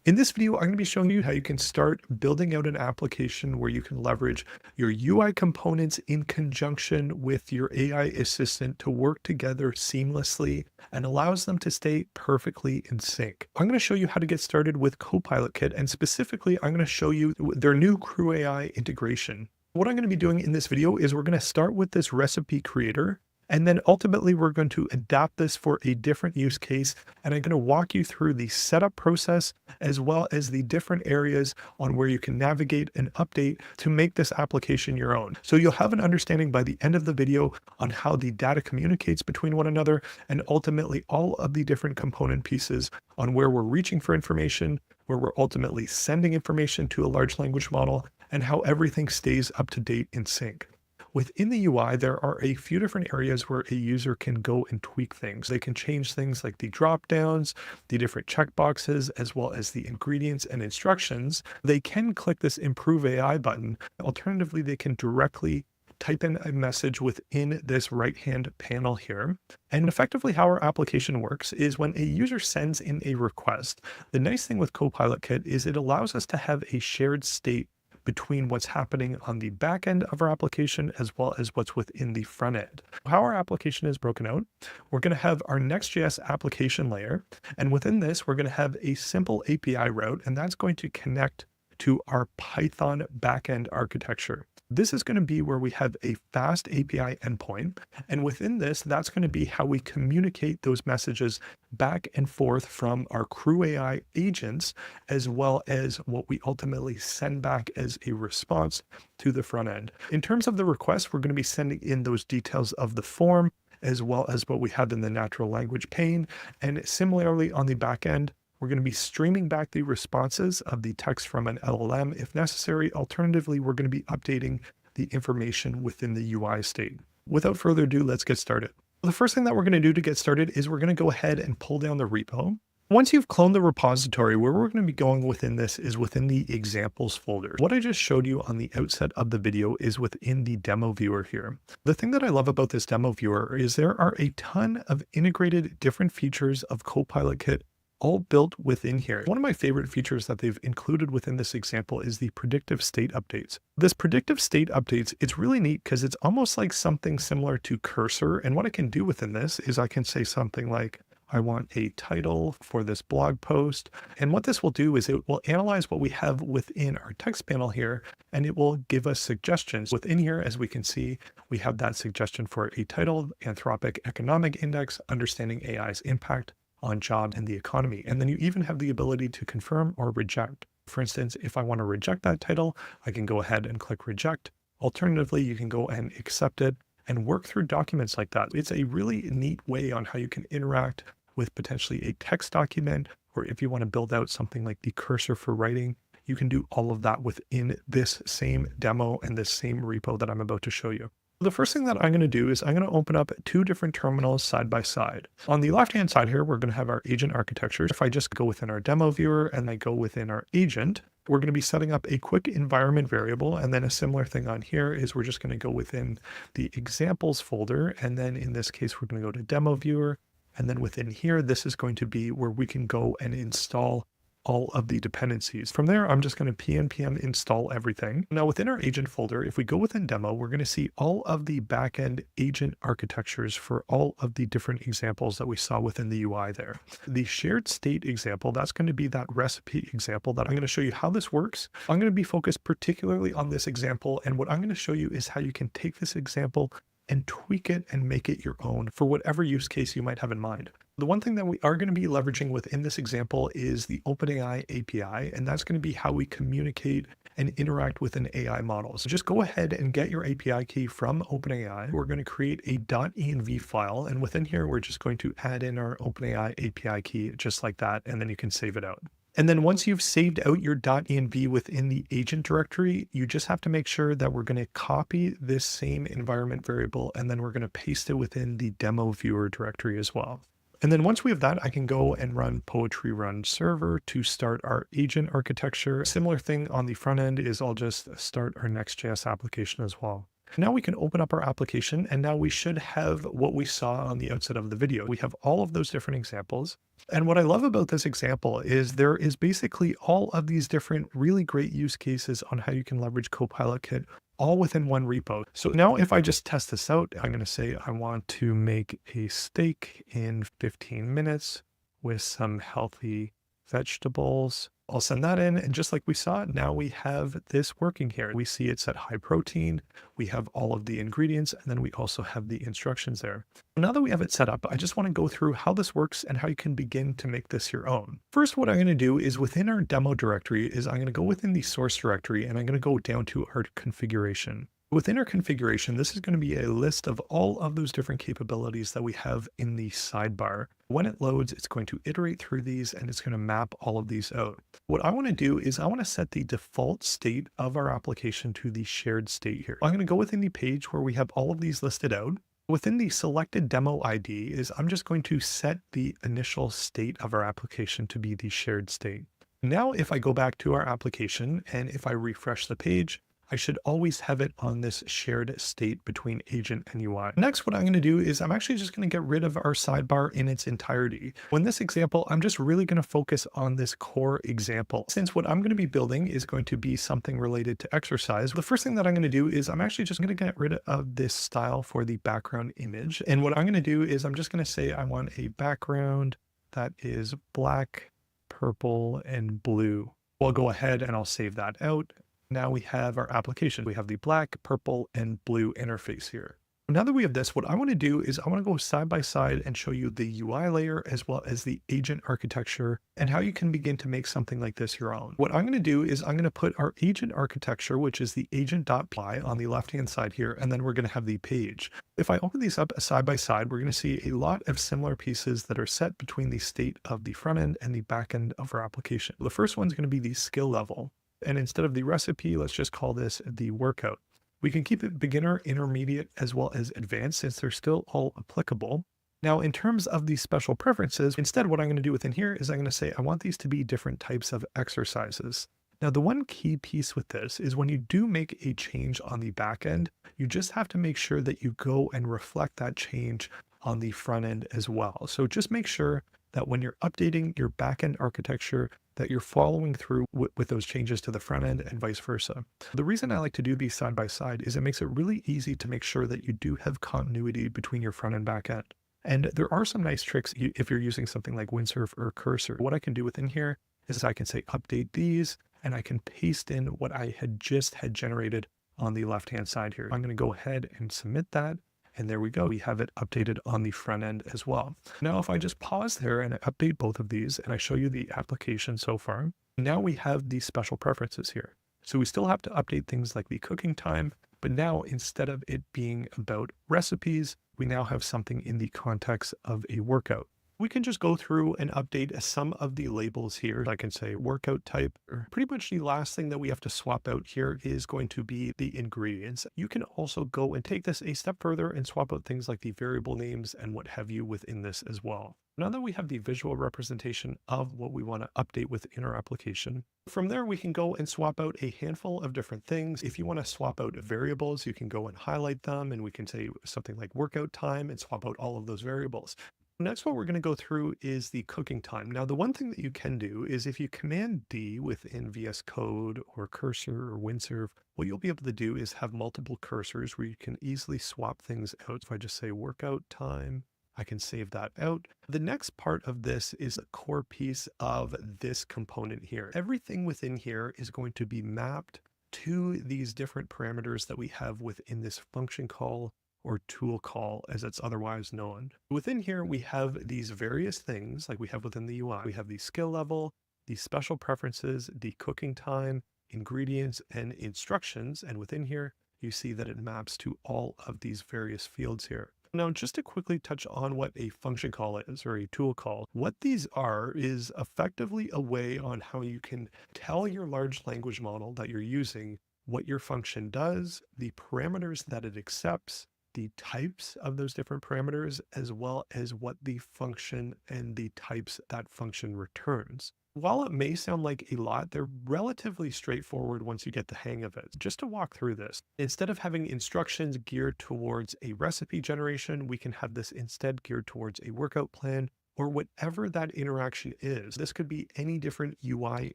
In this video, I'm going to be showing you how you can start building out an application where you can leverage your UI components in conjunction with your AI assistant to work together seamlessly and allows them to stay perfectly in sync. I'm going to show you how to get started with CopilotKit, and specifically, I'm going to show you their new CrewAI integration. What I'm going to be doing in this video is we're going to start with this recipe creator. And then ultimately, we're going to adapt this for a different use case. And I'm going to walk you through the setup process as well as the different areas on where you can navigate and update to make this application your own. So you'll have an understanding by the end of the video on how the data communicates between one another and ultimately all of the different component pieces on where we're reaching for information, where we're ultimately sending information to a large language model, and how everything stays up to date in sync. Within the UI, there are a few different areas where a user can go and tweak things. They can change things like the drop downs, the different checkboxes, as well as the ingredients and instructions. They can click this Improve AI button. Alternatively, they can directly type in a message within this right-hand panel here. And effectively how our application works is when a user sends in a request, the nice thing with CopilotKit is it allows us to have a shared state between what's happening on the back end of our application as well as what's within the front end. How our application is broken out, we're going to have our Next.js application layer. And within this, we're going to have a simple API route, and that's going to connect to our Python backend architecture. This is going to be where we have a fast API endpoint. And within this, that's going to be how we communicate those messages back and forth from our CrewAI agents, as well as what we ultimately send back as a response to the front end. In terms of the request, we're going to be sending in those details of the form, as well as what we have in the natural language pane. And similarly on the back end, we're going to be streaming back the responses of the text from an LLM if necessary. Alternatively, we're going to be updating the information within the UI state. Without further ado, let's get started. The first thing that we're going to do to get started is we're going to go ahead and pull down the repo. Once you've cloned the repository, where we're going to be going within this is within the examples folder. What I just showed you on the outset of the video is within the demo viewer here. The thing that I love about this demo viewer is there are a ton of integrated different features of CopilotKit all built within here. One of my favorite features that they've included within this example is the predictive state updates. This predictive state updates, it's really neat because it's almost like something similar to Cursor. And what I can do within this is I can say something like, I want a title for this blog post. And what this will do is it will analyze what we have within our text panel here, and it will give us suggestions. Within here, as we can see, we have that suggestion for a title, Anthropic Economic Index, Understanding AI's Impact on jobs and the economy. And then you even have the ability to confirm or reject. For instance, if I want to reject that title, I can go ahead and click reject. Alternatively, you can go and accept it and work through documents like that. It's a really neat way on how you can interact with potentially a text document, or if you want to build out something like the cursor for writing, you can do all of that within this same demo and this same repo that I'm about to show you. The first thing that I'm going to do is I'm going to open up two different terminals side by side. On the left-hand side here, we're going to have our agent architecture. If I just go within our demo viewer and I go within our agent, we're going to be setting up a quick environment variable. And then a similar thing on here is we're just going to go within the examples folder. And then in this case, we're going to go to demo viewer. And then within here, this is going to be where we can go and install all of the dependencies. From there, I'm just going to npm install everything. Now within our agent folder, if we go within demo, we're going to see all of the backend agent architectures for all of the different examples that we saw within the UI there. The shared state example, that's going to be that recipe example that I'm going to show you how this works. I'm going to be focused particularly on this example. And what I'm going to show you is how you can take this example and tweak it and make it your own for whatever use case you might have in mind. The one thing that we are going to be leveraging within this example is the OpenAI API, and that's going to be how we communicate and interact with an AI model. So just go ahead and get your API key from OpenAI. We're going to create a .env file, and within here, we're just going to add in our OpenAI API key just like that, and then you can save it out. And then once you've saved out your .env within the agent directory, you just have to make sure that we're going to copy this same environment variable, and then we're going to paste it within the demo viewer directory as well. And then once we have that, I can go and run poetry run server to start our agent architecture. Similar thing on the front end is I'll just start our Next.js application as well. Now we can open up our application, and now we should have what we saw on the outset of the video. We have all of those different examples. And what I love about this example is there is basically all of these different really great use cases on how you can leverage CopilotKit all within one repo. So now if I just test this out, I'm going to say I want to make a steak in 15 minutes with some healthy vegetables. I'll send that in, and just like we saw, now we have this working here. We see it's at high protein, we have all of the ingredients, and then we also have the instructions there. Now that we have it set up, I just want to go through how this works and how you can begin to make this your own. First, what I'm going to do is within our demo directory is I'm going to go within the source directory, and I'm going to go down to our configuration. Within our configuration, this is going to be a list of all of those different capabilities that we have in the sidebar. When it loads, it's going to iterate through these and it's going to map all of these out. What I want to do is I want to set the default state of our application to the shared state here. I'm going to go within the page where we have all of these listed out. Within the selected demo ID is I'm just going to set the initial state of our application to be the shared state. Now, if I go back to our application and if I refresh the page, I should always have it on this shared state between agent and UI. Next, what I'm going to do is I'm actually just going to get rid of our sidebar in its entirety. In this example, I'm just really going to focus on this core example. Since what I'm going to be building is going to be something related to exercise, the first thing that I'm going to do is I'm actually just going to get rid of this style for the background image. And what I'm going to do is I'm just going to say I want a background that is black, purple, and blue. I'll go ahead and I'll save that out. Now we have our application. We have the black, purple, and blue interface here. Now that we have this, what I want to do is I want to go side by side and show you the UI layer as well as the agent architecture and how you can begin to make something like this your own. What I'm going to do is I'm going to put our agent architecture, which is the agent.py on the left-hand side here, and then we're going to have the page. If I open these up side by side, we're going to see a lot of similar pieces that are set between the state of the front end and the back end of our application. The first one's going to be the skill level. And instead of the recipe, let's just call this the workout. We can keep it beginner, intermediate, as well as advanced since they're still all applicable. Now, in terms of the special preferences, instead what I'm going to do within here is I'm going to say I want these to be different types of exercises. Now, the one key piece with this is when you do make a change on the back end, you just have to make sure that you go and reflect that change on the front end as well. So just make sure that when you're updating your backend architecture, that you're following through with those changes to the front end and vice versa. The reason I like to do these side by side is it makes it really easy to make sure that you do have continuity between your front and back end. And there are some nice tricks if you're using something like Windsurf or Cursor. What I can do within here is I can say update these, and I can paste in what I had generated on the left-hand side here. I'm going to go ahead and submit that. And there we go. We have it updated on the front end as well. Now, if I just pause there and I update both of these and I show you the application so far, now we have these special preferences here. So we still have to update things like the cooking time, but now instead of it being about recipes, we now have something in the context of a workout. We can just go through and update some of the labels here. I can say workout type. Pretty much the last thing that we have to swap out here is going to be the ingredients. You can also go and take this a step further and swap out things like the variable names and what have you within this as well. Now that we have the visual representation of what we want to update within our application, from there we can go and swap out a handful of different things. If you want to swap out variables, you can go and highlight them, and we can say something like workout time and swap out all of those variables. Next, what we're going to go through is the cooking time. Now, the one thing that you can do is if you Command D within VS Code or Cursor or Windsurf, what you'll be able to do is have multiple cursors where you can easily swap things out. If I just say workout time, I can save that out. The next part of this is a core piece of this component here. Everything within here is going to be mapped to these different parameters that we have within this function call or tool call as it's otherwise known. Within here, we have these various things like we have within the UI. We have the skill level, the special preferences, the cooking time, ingredients, and instructions. And within here, you see that it maps to all of these various fields here. Now, just to quickly touch on what a function call is or a tool call, what these are is effectively a way on how you can tell your large language model that you're using what your function does, the parameters that it accepts, the types of those different parameters, as well as what the function and the types that function returns. While it may sound like a lot, they're relatively straightforward once you get the hang of it. Just to walk through this, instead of having instructions geared towards a recipe generation, we can have this instead geared towards a workout plan or whatever that interaction is. This could be any different UI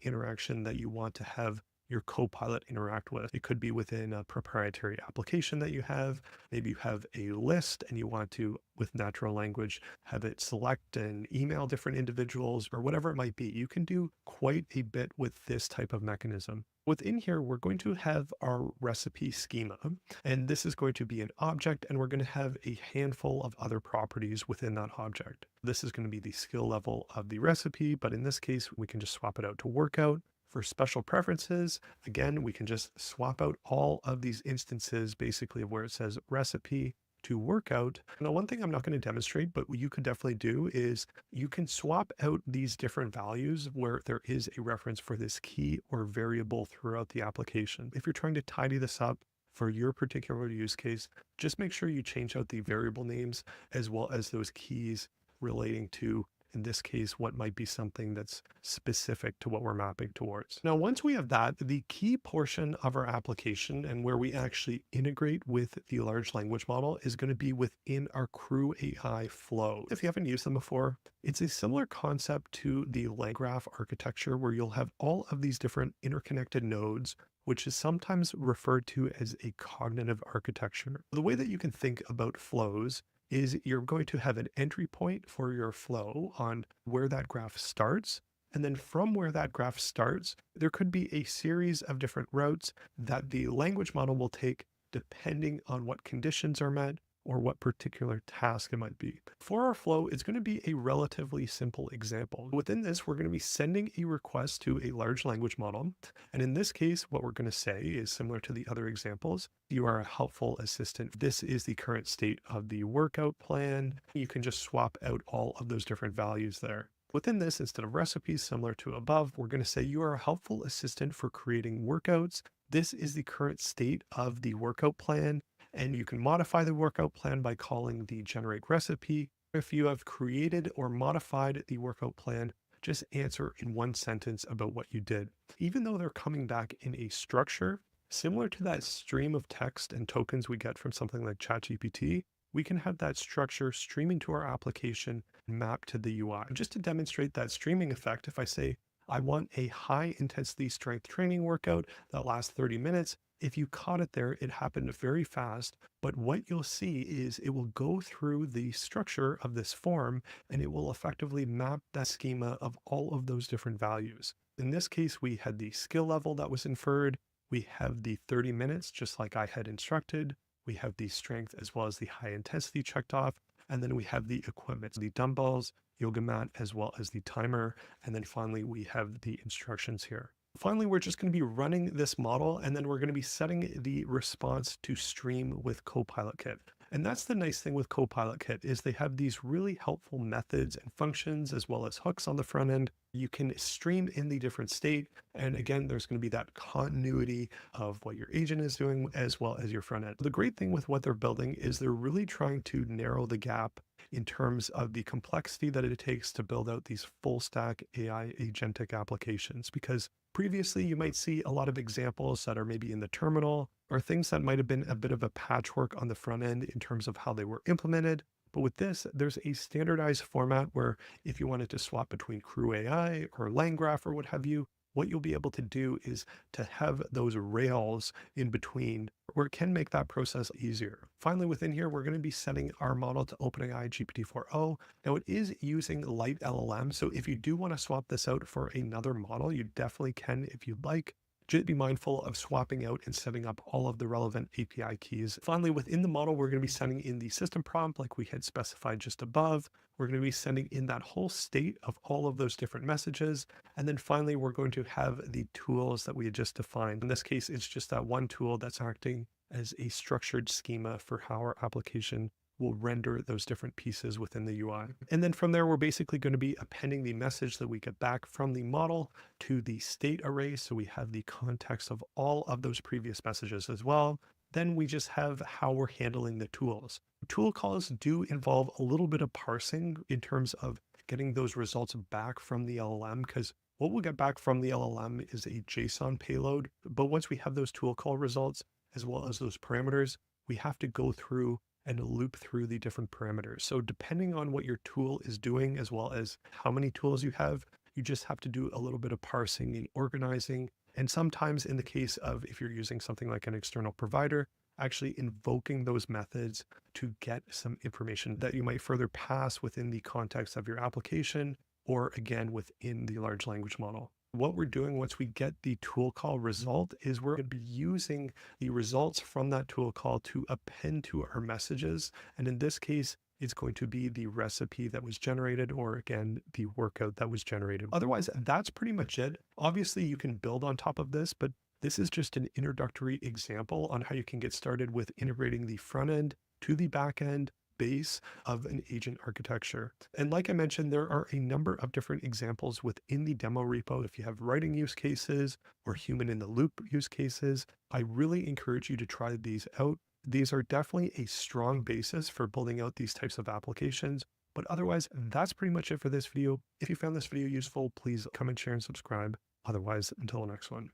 interaction that you want to have your Copilot interact with. It could be within a proprietary application that you have. Maybe you have a list and you want to, with natural language, have it select and email different individuals or whatever it might be. You can do quite a bit with this type of mechanism. Within here, we're going to have our recipe schema, and this is going to be an object, and we're going to have a handful of other properties within that object. This is going to be the skill level of the recipe, but in this case, we can just swap it out to workout. For special preferences, again, we can just swap out all of these instances basically of where it says recipe to workout. Now, one thing I'm not going to demonstrate, but what you could definitely do is you can swap out these different values where there is a reference for this key or variable throughout the application. If you're trying to tidy this up for your particular use case, just make sure you change out the variable names as well as those keys relating to, in this case, what might be something that's specific to what we're mapping towards. Now, once we have that, the key portion of our application and where we actually integrate with the large language model is going to be within our CrewAI flow. If you haven't used them before, it's a similar concept to the LangGraph architecture where you'll have all of these different interconnected nodes, which is sometimes referred to as a cognitive architecture. The way that you can think about flows is you're going to have an entry point for your flow on where that graph starts. And then from where that graph starts, there could be a series of different routes that the language model will take depending on what conditions are met or what particular task it might be. For our flow, it's going to be a relatively simple example. Within this, we're going to be sending a request to a large language model. And in this case, what we're going to say is similar to the other examples. You are a helpful assistant. This is the current state of the workout plan. You can just swap out all of those different values there. Within this, instead of recipes similar to above, we're going to say you are a helpful assistant for creating workouts. This is the current state of the workout plan. And you can modify the workout plan by calling the generate recipe. If you have created or modified the workout plan, just answer in one sentence about what you did. Even though they're coming back in a structure, similar to that stream of text and tokens we get from something like ChatGPT, we can have that structure streaming to our application and map to the UI. Just to demonstrate that streaming effect, if I say, I want a high intensity strength training workout that lasts 30 minutes, if you caught it there, it happened very fast. But what you'll see is it will go through the structure of this form and it will effectively map that schema of all of those different values. In this case, we had the skill level that was inferred. We have the 30 minutes, just like I had instructed. We have the strength as well as the high intensity checked off. And then we have the equipment, the dumbbells, yoga mat, as well as the timer. And then finally, we have the instructions here. Finally, we're just going to be running this model, and then we're going to be setting the response to stream with CopilotKit. And that's the nice thing with CopilotKit is they have these really helpful methods and functions as well as hooks on the front end. You can stream in the different state. And again, there's going to be that continuity of what your agent is doing as well as your front end. The great thing with what they're building is they're really trying to narrow the gap in terms of the complexity that it takes to build out these full stack AI agentic applications. Because previously, you might see a lot of examples that are maybe in the terminal or things that might have been a bit of a patchwork on the front end in terms of how they were implemented. But with this, there's a standardized format where if you wanted to swap between CrewAI or LangGraph or what have you, what you'll be able to do is to have those rails in between where it can make that process easier. Finally, within here, we're going to be setting our model to OpenAI GPT-4o. Now it is using light LLM. So if you do want to swap this out for another model, you definitely can if you'd like. Just be mindful of swapping out and setting up all of the relevant API keys. Finally, within the model, we're going to be sending in the system prompt like we had specified just above. We're going to be sending in that whole state of all of those different messages. And then finally, we're going to have the tools that we had just defined. In this case, it's just that one tool that's acting as a structured schema for how our application will render those different pieces within the UI. And then from there, we're basically going to be appending the message that we get back from the model to the state array. So we have the context of all of those previous messages as well. Then we just have how we're handling the tools. Tool calls do involve a little bit of parsing in terms of getting those results back from the LLM, because What we'll get back from the LLM is a JSON payload. But once we have those tool call results, as well as those parameters, we have to go through and loop through the different parameters. So depending on what your tool is doing, as well as how many tools you have, you just have to do a little bit of parsing and organizing. And sometimes in the case of if you're using something like an external provider, actually invoking those methods to get some information that you might further pass within the context of your application, or again, within the large language model. What we're doing once we get the tool call result is we're going to be using the results from that tool call to append to our messages. And in this case, it's going to be the recipe that was generated, or again, the workout that was generated. Otherwise, that's pretty much it. Obviously, you can build on top of this, but this is just an introductory example on how you can get started with integrating the front end to the back end base of an agent architecture. And like I mentioned, there are a number of different examples within the demo repo. If you have writing use cases or human in the loop use cases, I really encourage you to try these out. These are definitely a strong basis for building out these types of applications. But otherwise, that's pretty much it for this video. If you found this video useful, please comment, share, and subscribe. Otherwise, until the next one.